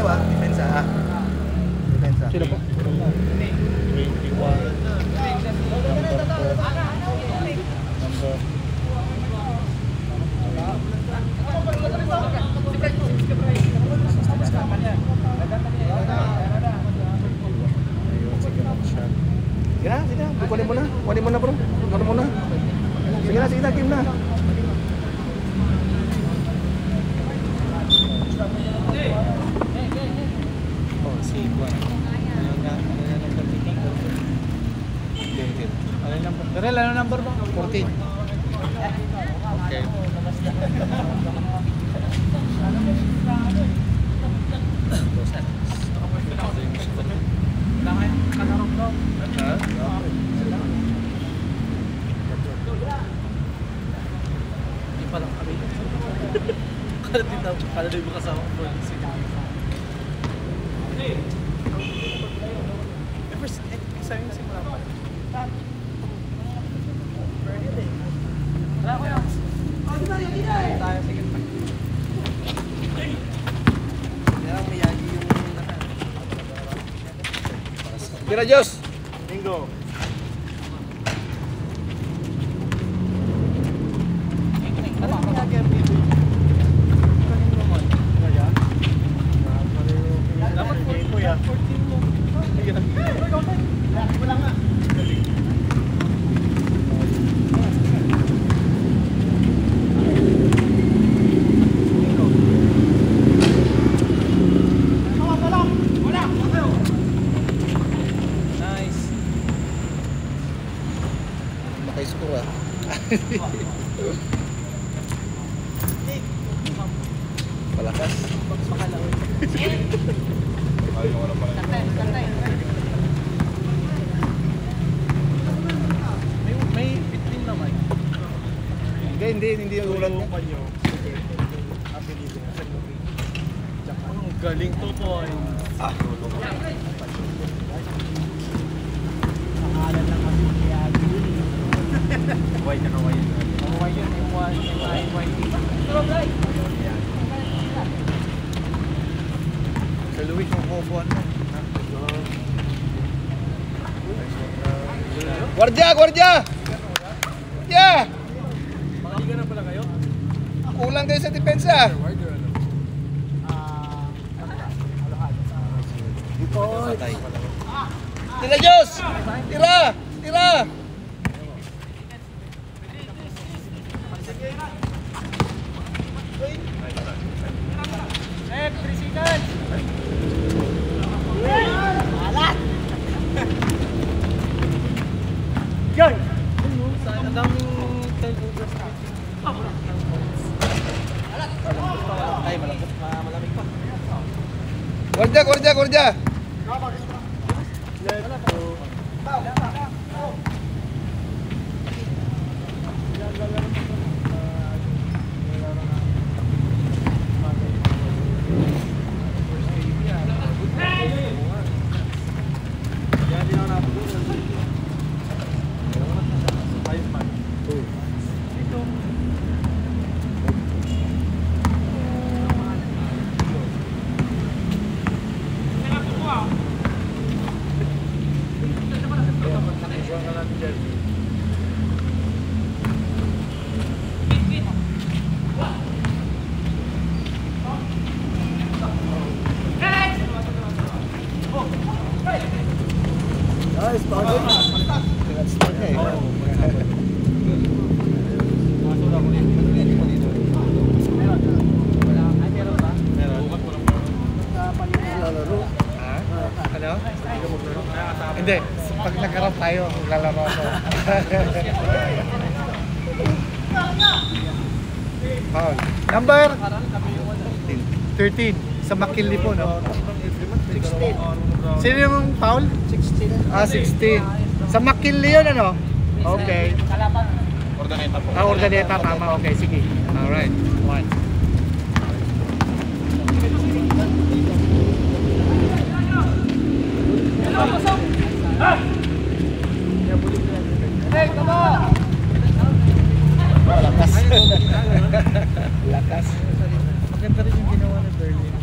dalawa, depensa. Depensa. Sino po? 21. Sige na, kunin mo na. Kunin mo na bro. Kunin mo na. Sige na, game na. Oh, si Juan. Ano number mo? 14. Okay. Hindi pa lang kami. Kala din mo kasama ko. First, exam yung simula pa. Tayo, sige. Tira Diyos! Bingo! Dapat 14 mo yan. 14 mo. Wala nga. Makaiscore ah. Palakas. May 15 naman. Hindi yung ulan niya. Galing 2 points. White na white. White yun yung white. Sa Luis yung kobuan mo. Guardia! Guardia! Makaliga na pala kayo? Kulang kayo sa depensa. Tira Diyos! Tira! Hey, 3 seconds! Alat! Yun! Ang daming turnovers na. Ay, malambot pa, malamig pa. Guardia! Nice, Tony. That's okay. Ano? Hindi. Pag nagkaroon tayo, lalaro ako. Foul. Number 13. Sa McKinley po, no? 16. Sino yung foul? 16. Ah, 16. Sa McKinley yun, ano? Okay. Ordaneta po. Ah, Ordaneta. Tama. Okay, sige. Alright. 1. Lakas. Lakas. Maganda rin yung ginawa ng Berlin.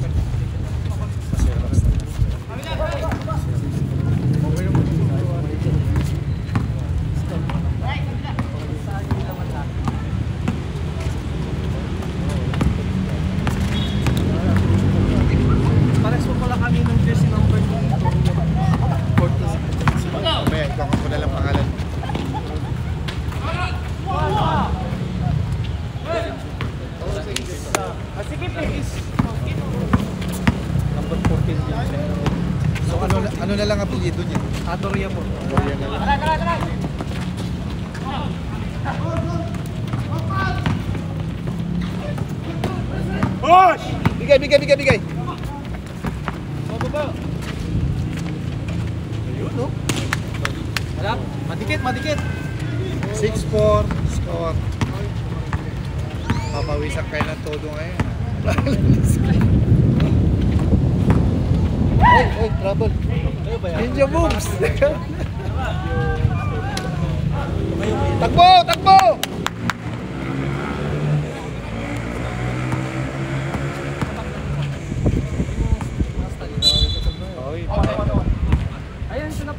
So ano na lang apelyido niya? Adoria po. Adoria na lang. Push! Bigay! Ayun, no? Harap. Madikit. 6-4 score. Papawisan kayo ng todo ngayon. Oy, trouble. Ninja moves! Takbo!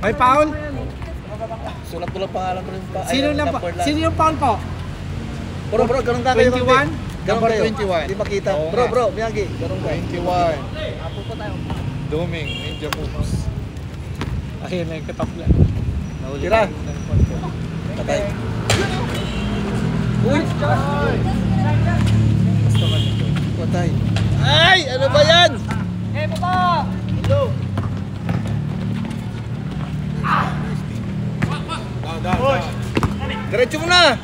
May foul? Sulat ko lang pangalan ko rin pa. Sino yung foul po? Bro, ganun ka kayo. 21? Ganun Number kayo. 21. Di makita. Oo Bro, nga. Miyagi. Ganun ka. 21. Doming, Ninja moves. Ayun na yung katapla. Tira. Patay. Uy! Patay. Ay! Ano ba yan? Diretso mo na!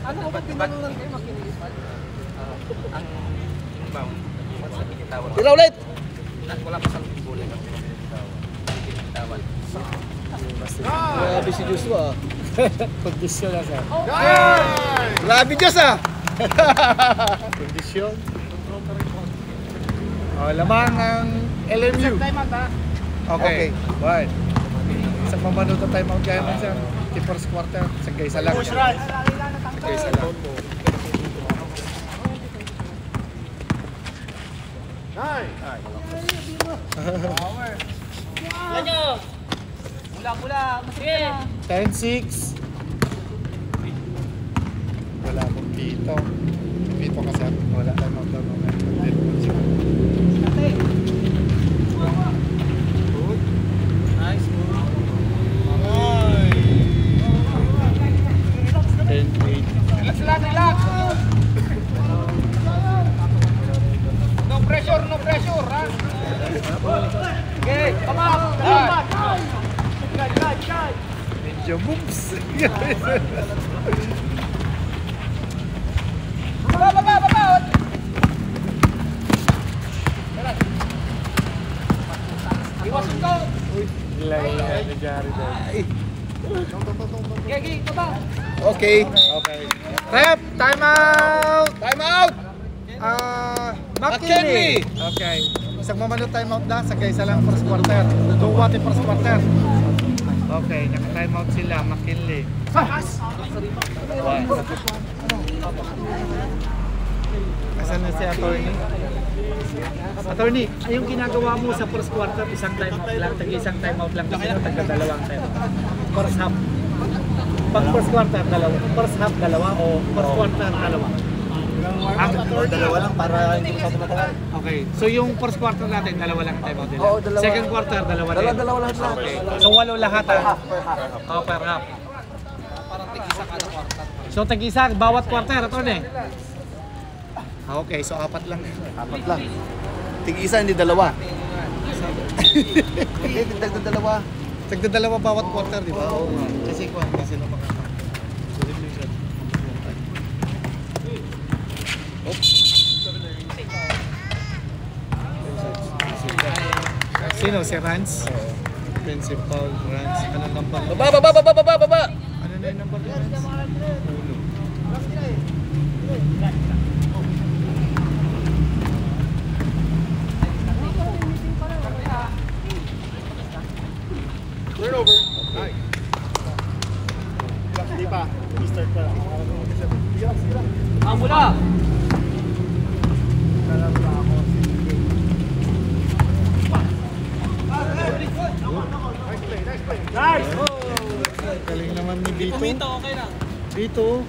Ano ba tinalunan kayo makinis pa? Ang inbound. Once na bitawan. Tira ulit! Wala pa sang bulay ng bitawan. Grabe si Joshua. Kondisyon na sir. Grabe Diyos ah! Kondisyon. Lamang ang LMU. Okay. One. Isang mamano na time out kaya man sir. First quarter. Sagay isa lang. Sagay isa lang. Mula. Sige. 10-6. Wala akong pito. Pito kasi wala time out daw mamaya. Nice. 10-8. Relax. No pressure, ha? Okay, come on. Ninja moves. Baba. Iwasan ko. Ilay na Jari doon. Okay, baba. Okay. Okay. Rep, time out! Time out! McKinley! Okay. Isang mamano time out na, sagay isa lang first quarter. Duwat yung first quarter. Okay, naka-time out sila, McKinley. Asan na si attorney? Attorney, yung ginagawa mo sa first quarter, isang time out lang, isang time out lang, kasi tagka-dalawang time out. First half. Pag first quarter, dalawa. First half, dalawa o first quarter, dalawa. Dalawa lang para hindi ka matagal. Okay. So yung first quarter natin, dalawa lang time out nila. Oo, dalawa. Second quarter, dalawa din. Dalawa lahat lang. Okay. So 8 lahat ah. Oh, per half. So tag-isa bawat quarter, ito na eh. Okay, so 4 lang. 4 lang. Tig-isa, hindi dalawa. Hindi, tigdag na dalawa. Tagda-dalawa bawat quarter, di ba? Oo. Kasi kung ano sila makakita. Sino? Si Rans? Offensive foul, Rans. Ano number? Baba! Ano na yung number ni Rans? 1. Turnover. Nice. Hindi pa. Restart pa lang. Mula. Nice! Galing naman ni Bito. Okay lang. Bito.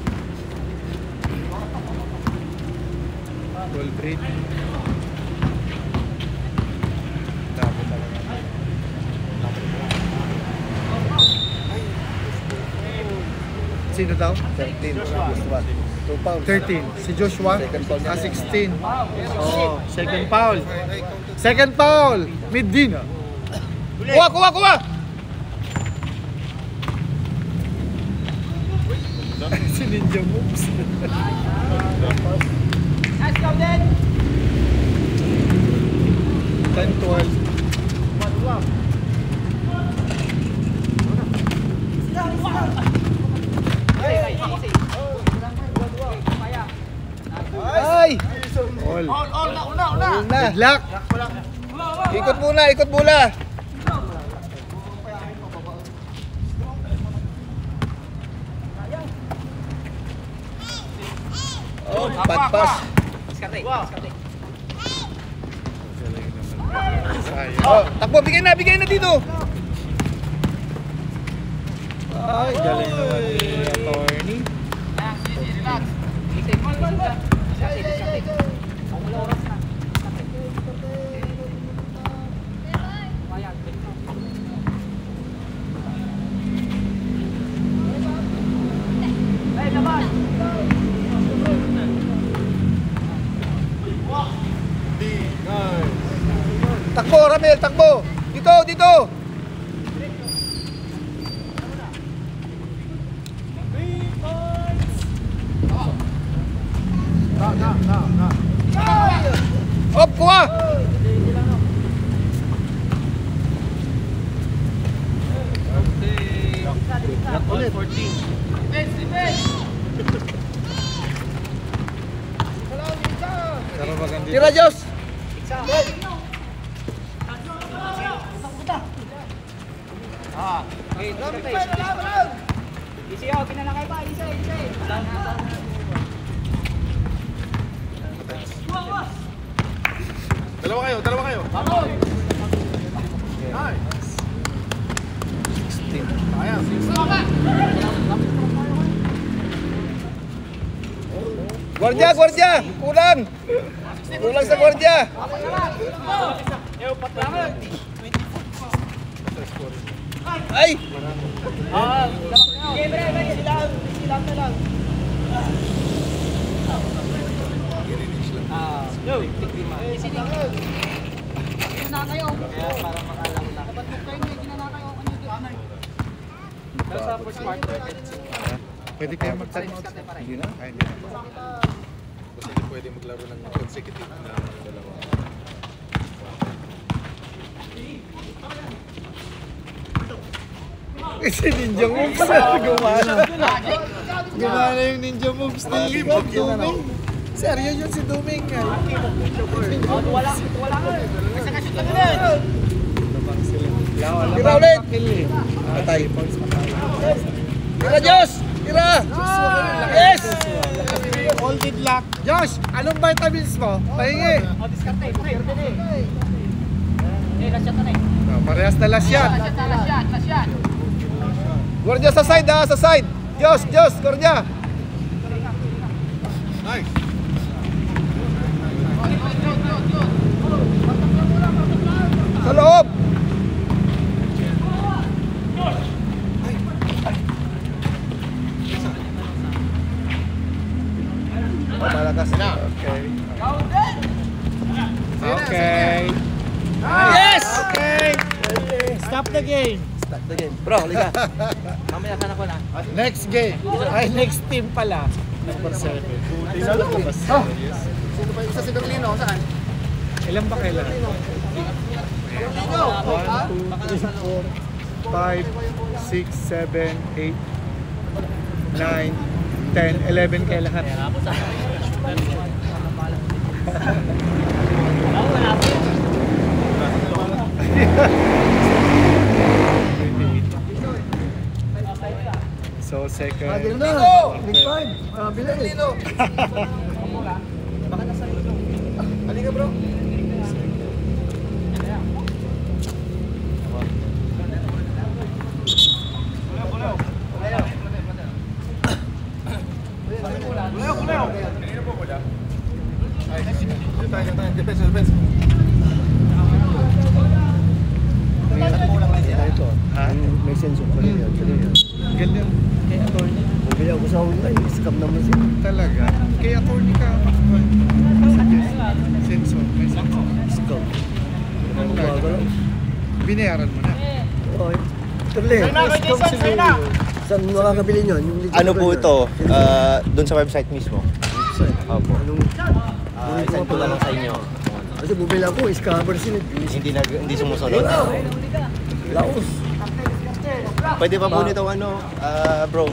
Goal break. Double Sino daw? 13. Just one. 2 pounds. 13. Si Joshua? Second foul niya. 16. Oh, second foul. Second foul. Medina. Kuha! Si Ninja Moves. Nice go, Dan! 10-12. Ay! All. Una. Good luck. Ikot muna. Oh, bad pass. Diskarte. Sayang. Oh, takbo, bigay na dito. Ay, galing naman ni attorney. Relax. Diskarte. Wala oras na. Hey, laban! Takbo, Ramel, takbo. Dito. Op, kuha. Tira, Diyos. Easy out, pinalakay pa, easy. Dalawa kayo. Vamos! Nice. 16. Ayan, 16. Gwardiya. Kulang sa gwardiya. Ay! Silang na lang. Pwede kayo mag-timeout. Hindi na. Ay, hindi. Basta hindi pwede maglaro ng consecutive na dalawa. Si Ninja Moves. Gumana yung Ninja Moves ni Duming. Seryo yun si Duming. Wala nga. Kasi kashoot lang yun. Tira ulit. Patay. Tira, Diyos. Tira. Yes. All good luck. Josh, anong vitamins mo? Pahingi. Diskarte. Last shot na eh. Parehas na last shot. Last shot. Gwardiya sa side, ha? Sa side. Diyos, gwardiya. Nice. Sa loob. Oh, malakas na. Okay. Yes! Okay. Stop the game. Start the game. Bro, liga. Mamaya ka na ko na. Next game. Ay, next team pala. Number 7. Sino pa isa si Berlino? Saan? Ilan ba kailangan? 1, 2, 3, 4, 5, 6, 7, 8, 9, 10, 11 kaya lahat. So second. Berlino! Halika, bro. Defense. Ha? May sensor pa rin yan. Ganyan. Kaya attorney. foul na yun. Scam naman siya. Talaga. Kaya attorney ka. Sensor. May sensor. Scam. Ano gumagalaw? Binayaran mo na. Okay. Tuloy. Scam siguro. Saan makakabili nyo? Ano po ito? Doon sa website mismo. Opo. Anong... Send ko lang sa inyo. Kasi bumila ko, scammer sila. Hindi sumusunod. Laos. Pwede pa po nito bro.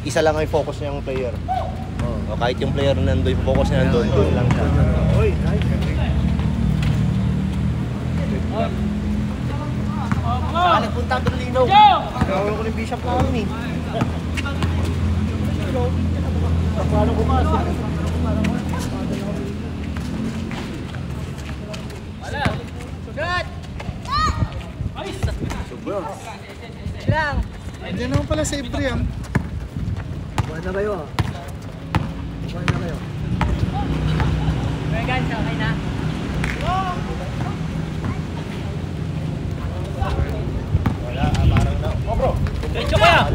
Isa lang ang focus niya yung player. O kahit yung player nandoon, yung focus niya nandoon, doon lang siya. Oy, nice. Saan nagpunta ang Berlino? Gawin ko ng Bishop namin eh. Paano kumasok? Andiyan naman pala sa Ibriam. Buwan na kayo ah. Buwan na kayo. Wala, parang na. Oh bro! Diretso kaya!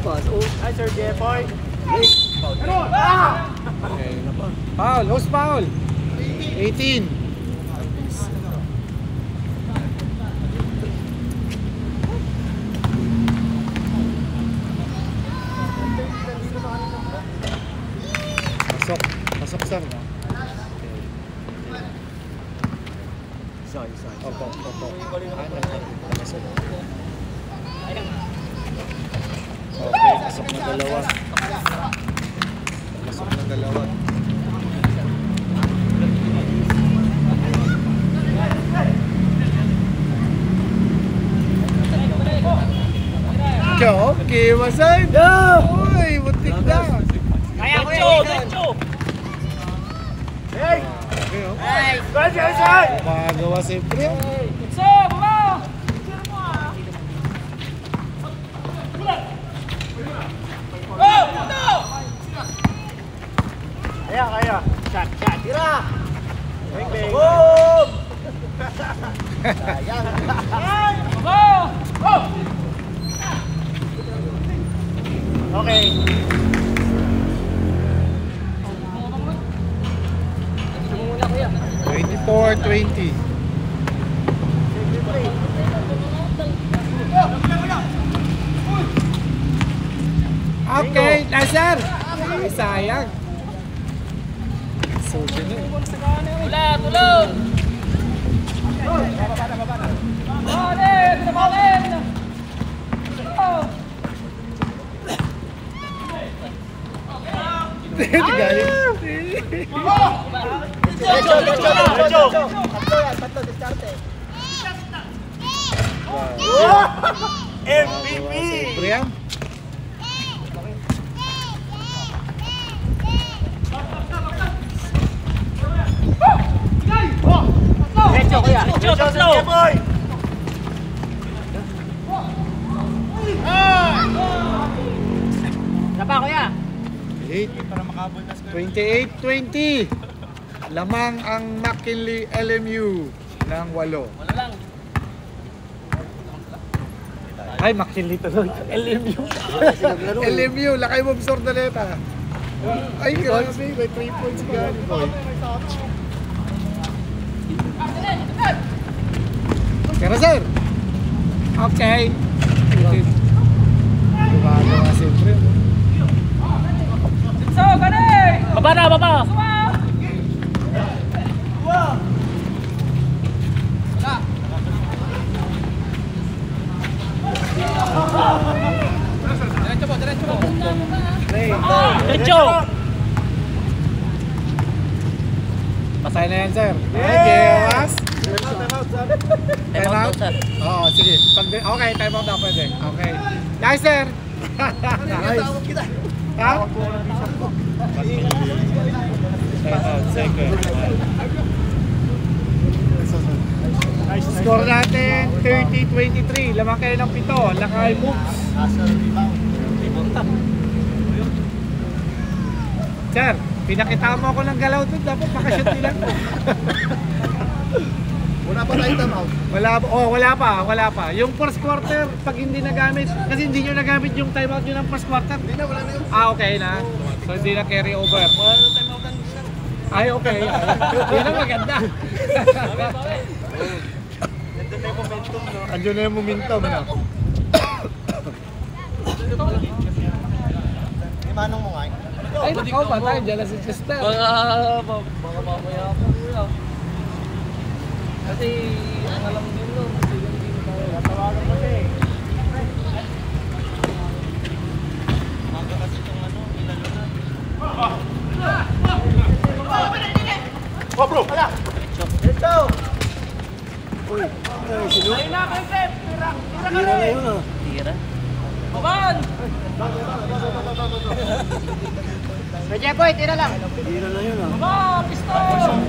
Pasok. Hi Sir Jeffoy! Foul, who's foul? 18. Pasok sir. Isa. Opo. Okay, pasok na dalawa. Okay, Masay! Uy, butik na! Kaya ko Diretso! Okay, oh. Magawa siyempre. Kaya. Shot. Tira! Bang! Boom! Sayang. Okay. Muna kuya. 24-20. Okay, Lazar! Ay, sayang. So, ganun. Tulong! MVP! Brian? Sapa kuya! 28-20. Lamang ang McKinley LMU ng 8. Wala lang. Ay, McKinley tuloy. LMU. LMU, lakay mo Sordaleta. Ay, grabe, may 3 points gani boy. Pero sir, Okay. gumagawa siyempre. Baba! Diretso! Pasay na yan, sir. Okay, was? Time out, sir. Oo, sige. Okay, time out na pwede. Okay. Nice, sir. Nice. Ha? Time out, second. Score natin 30-23. Lamang kayo ng 7. Lakay moves. Sir, pinakita mo ako ng galaw doon. Dapat makashoot nila ko. Wala pa tayo time out. Wala pa. Yung first quarter, pag hindi nagamit, kasi hindi nyo nagamit yung timeout nyo ng first quarter. Hindi na, wala na yun. Okay na. So hindi na carry over. Wala na time out. Ay, okay. Yun ang maganda. Andiyan na yung momentum, no? Manong mo nga. Ay, nakaw pa tayo. Diyan na si Chester. Baka mamaya ako kuya. Kasi ang alam din nun, hindi tayo. Natawagan kasi. Oh, bro! Kaya! Uy, sino? Ayun na, Pep! Tira na yun ah. Tira? Baban! Medyo boy, tira lang. Tira na yun ah. Baba, pistol!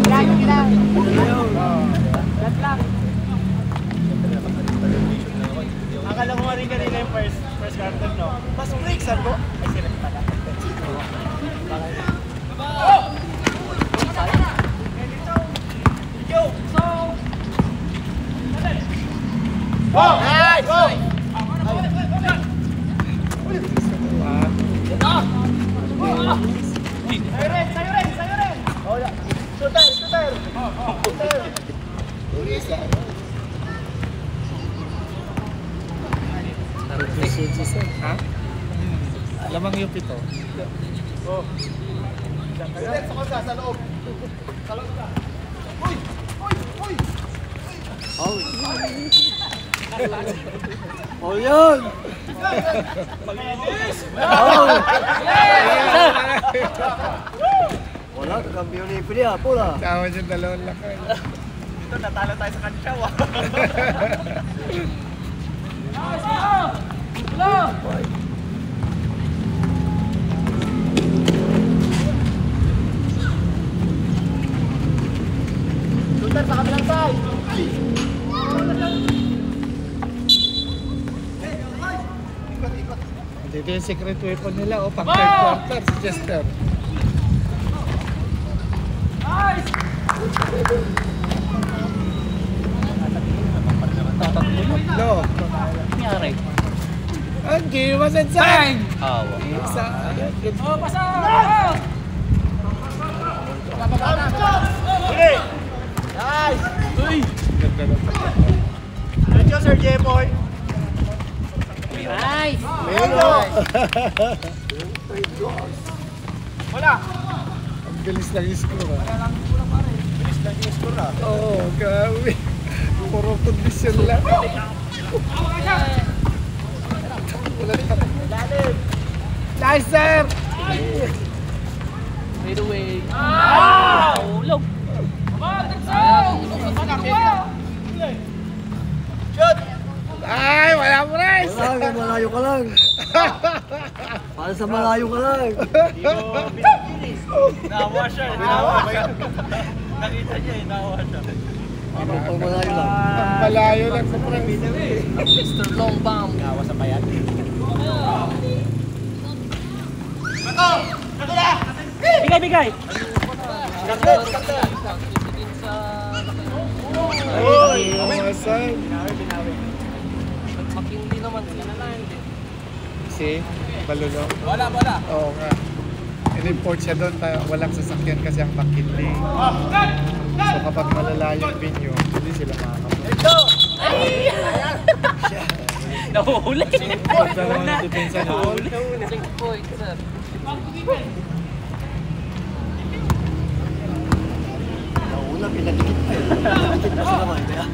Kailangan. Tira na yun. Gat lang. Akala ko rin kanina yung first quarter, no? Mas break, saan ko? Ay, sirap pala. Ha? Lamang yung pito. Sa loob. Oh, yun! Wala, kakampiyon ni Pili ah, pula. Tawad yung dalawang lakay. Ito, natalo tayo sa kantsaw, ah. Shooter sa kabilang side. Dito yung secret weapon nila, oh, pang third quarter, si Chester. Tatlo. Nangyari. Ang giwas and sign! Awa. Isa. Oh, pasa! Diretso, Sir Jepoy. Nice! Wala. Ang bilis lang yung score, ah. Bilis lang yung score, ah. Oo, grabe. Puro kondisyon lang. Nice, sir! Right away. Ulog. Shoot! Ay, wala mo rin! Wala, malayo ka lang. Para sa malayo ka lang. Nawa siya, nawa. Nakita niya, nawa siya. Ano pang malayo lang. Malayo lang sa press. Mr. Long Bomb. Nawa sa payat. Bigay! Uy, masan. Makindi naman. Si Balulo. Wala. Oo nga. In-import siya doon, walang sasakyan kasi ang makindi. So kapag malala yung venue, hindi sila makakapunta. Nahuhuli. Dalawang na depensa na. Checkpoint, sir. Nauna, pinagkit pa yun. Pinagkit na sila man. Kaya,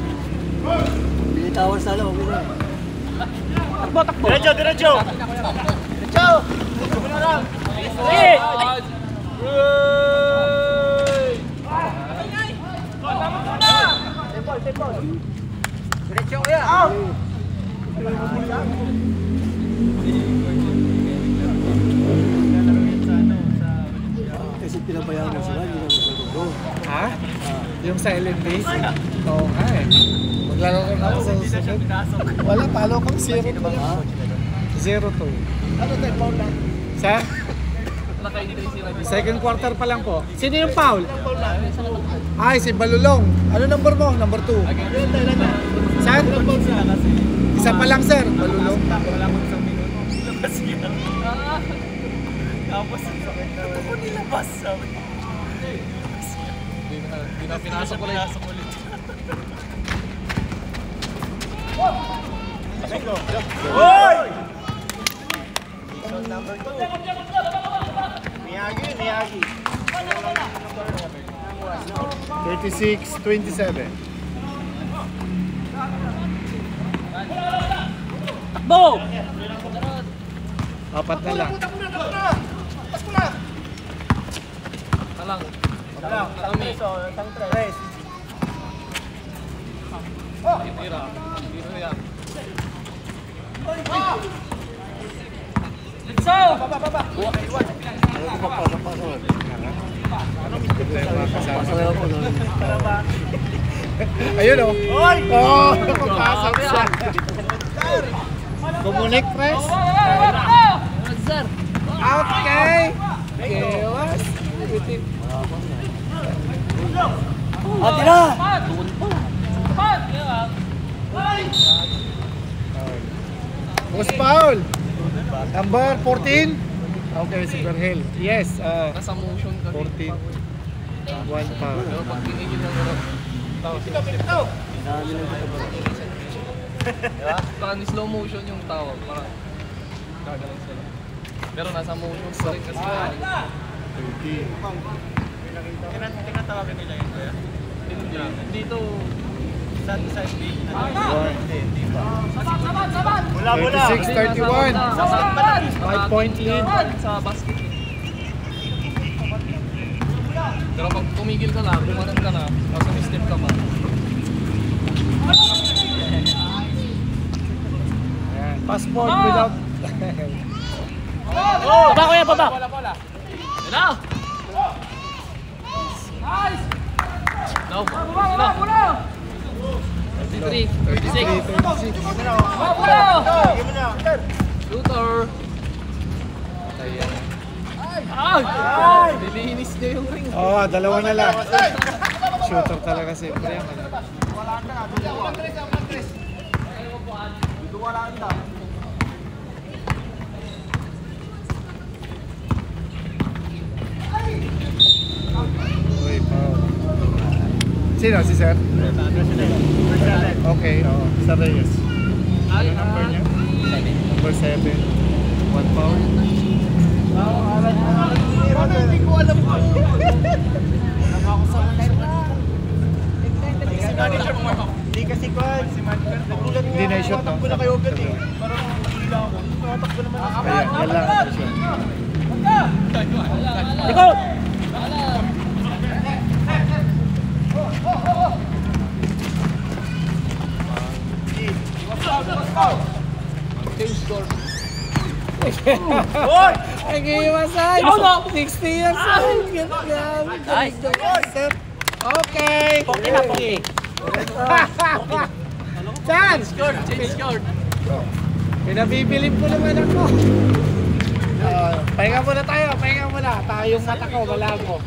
binitawan sana, huwag na. Takbo! Diretso! Diretso! Diretso ko yan. Kasi pinabayaan mo sila, hindi na maglalaro. Ha? Yung sa LMB? Oo nga eh. Maglaro ko na ako sa susunod. Wala, talo kang 0-2. 0-2. Ano tayo, Paul lang? Sa? naka-entry si Remy. Second quarter pa lang po. Sino yung foul? Ay, si Balulong. Ano number mo? Number 2. Sir? Isa pa lang, sir. Balulong. Tapos, ako nilabas, sabi. Hindi na pinasok ulit. Hoy! Number 2. Miyagi. 36-27. Takbo! Apat na lang. Talang. Kami. Tira. Tira yan. Ayun o. Oh, nakapasok siya. Kumunik, press. Okay. Kewas. Ate na! Post foul. Number 14. Okay, si Berhel. Yes, Nasa motion kami. 14. One foul. Pero pag pinigil ng tao, saka ni slow motion yung tao. Parang gagaling sila. Pero nasa motion pa rin kasi. 13. Tinatawagan nila yun, kuya? Hindi. Dito, One. Bola. 36-31. 5-point lead. sa basket. Pero pag tumigil ka lang, kumanan ka na, nasa mistake ka pa. Ayan. Passport without... Baba, kuya, baba. Ina! Nice! No, no. 33, 36. 36. Shooter! Ay! Nilinis niya yung ring. Oo, dalawa na lang. Shooter talaga siyempre yan. Uy, foul. Sino? Si Sir? Okay, oo. Sir Reyes. Ano number niya? Number 7. One foul. Hindi ko alam ko. Hindi kasi kwan. Hindi na i-shoot, no? Takbo na kayo agad eh. Parang hila ako. Tumatakbo naman ako. Ayan, yan lang ang shoot. Likod! Change score. Ay, iiwasan! 60 years old! Ay! Okay! Poki na, poki. Chan! Change score. Pinabibilib ko naman ako. Pahinga muna tayo, pahinga muna. Tayong mata ko, malabo.